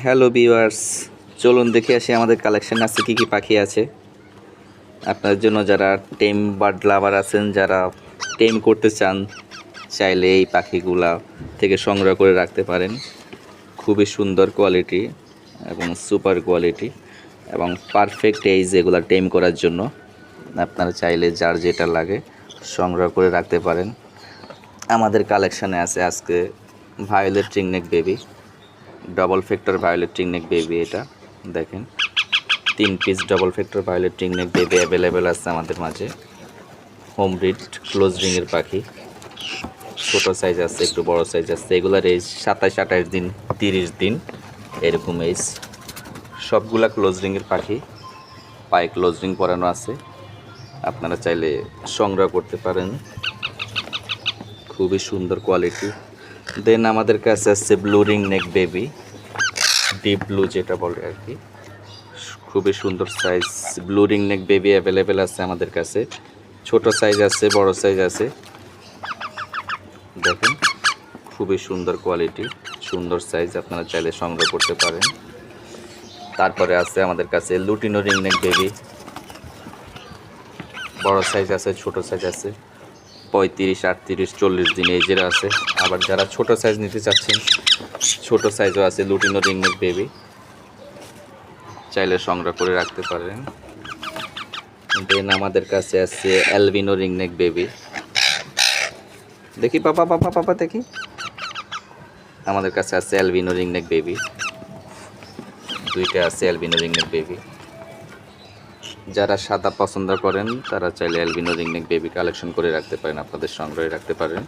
Hello viewers, চলুন দেখে আসি আমাদের কালেকশন আছে কী কী পাখি আছে আপনার জন্য। যারা টেম বার্ড লাভার আছেন, যারা টেম করতে চান, চাইলে এই পাখিগুলা থেকে সংগ্রহ করে রাখতে পারেন। খুবই সুন্দর কোয়ালিটি এবং সুপার কোয়ালিটি এবং পারফেক্ট এইজ এগুলা টেম করার জন্য। আপনারা চাইলে যার যেটা লাগে সংগ্রহ করে রাখতে পারেন। আমাদের কালেকশানে আছে আজকে violet ringneck baby, double factor violet ringneck baby. এটা দেখেন 3 piece double factor violet ringneck baby available আছে আমাদের মাঝে। হোম ব্রিড ক্লোজ রিংয়ের পাখি, ছোটো সাইজ আছে, একটু বড় সাইজ আছে। এগুলার এজ 27-28 দিন, 30 দিন এরকম এজ। সবগুলা ক্লোজ রিংয়ের পাখি, পায়ে ক্লোজ রিং পরানো আছে। আপনারা চাইলে সংগ্রহ করতে পারেন। খুবই সুন্দর কোয়ালিটি। দেন আমাদের কাছে আছে blue ring neck baby, deep blue যেটা বলে আর কি। খুবই সুন্দর size blue ring neck baby available আছে আমাদের কাছে। ছোট সাইজ আছে, বড় সাইজ আছে। দেখেন খুবই সুন্দর কোয়ালিটি, সুন্দর সাইজ, আপনারা চাইলে সংগ্রহ করতে পারেন। তারপরে আছে আমাদের কাছে লুটিনো রিং নেক বেবি, বড় সাইজ আছে, ছোট সাইজ আছে। 35, 38, 40 দিন এজের আছে। আবার যারা ছোট সাইজ নিতে চাচ্ছেন, ছোট সাইজও আছে লুটিনো রিংনেক বেবি, চাইলে সংগ্রহ করে রাখতে পারেন। দেন আমাদের কাছে আছে অ্যালবিনো রিংনেক বেবি। দেখি পাপা পাপা পাপা দেখি, আমাদের কাছে আছে অ্যালবিনো রিংনেক বেবি, দুইটা আছে অ্যালবিনো রিংনেক বেবি। যারা সাদা পছন্দ করেন তারা চাইলে অ্যালবিনো রিংনেক বেবি কালেকশন করে রাখতে পারেন, আপনাদের সংগ্রহে রাখতে পারেন।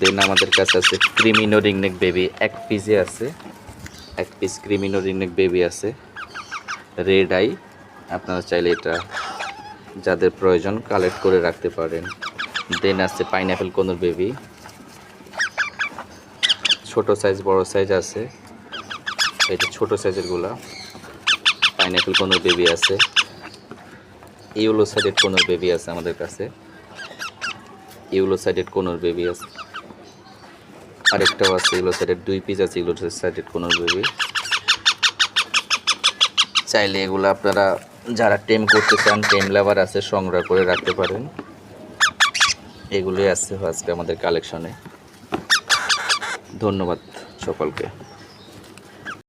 দেন আমাদের কাছে আছে ক্রিমিনো রিংনেক বেবি, 1 পিসে আছে, 1 পিস ক্রিমিনো রিংনেক বেবি আছে, রেড আই। আপনারা চাইলে এটা যাদের প্রয়োজন কালেক্ট করে রাখতে পারেন। দেন আছে পাইনঅ্যাপেল কোনোর বেবি, ছোট সাইজ বড় সাইজ আছে। এটা ছোট সাইজেরগুলা। পাইনঅ্যাপেল কোনোর বেবি আছে, ইউলো সাইডেড কোনোর বেবি আছে আমাদের কাছে, ইউলো সাইডেড কোনোর বেবি আছে। আরেকটাও আছে ইউলো সাইডেড, 2 পিস আছে ইউলো সাইডেড কোনোর বেবি। চাইলে এগুলো আপনারা যারা টেম করতে চান, টেম লাভার আছে, সংগ্রহ করে রাখতে পারেন। এগুলোই আছে আজকে আমাদের কালেকশনে। ধন্যবাদ সকলকে।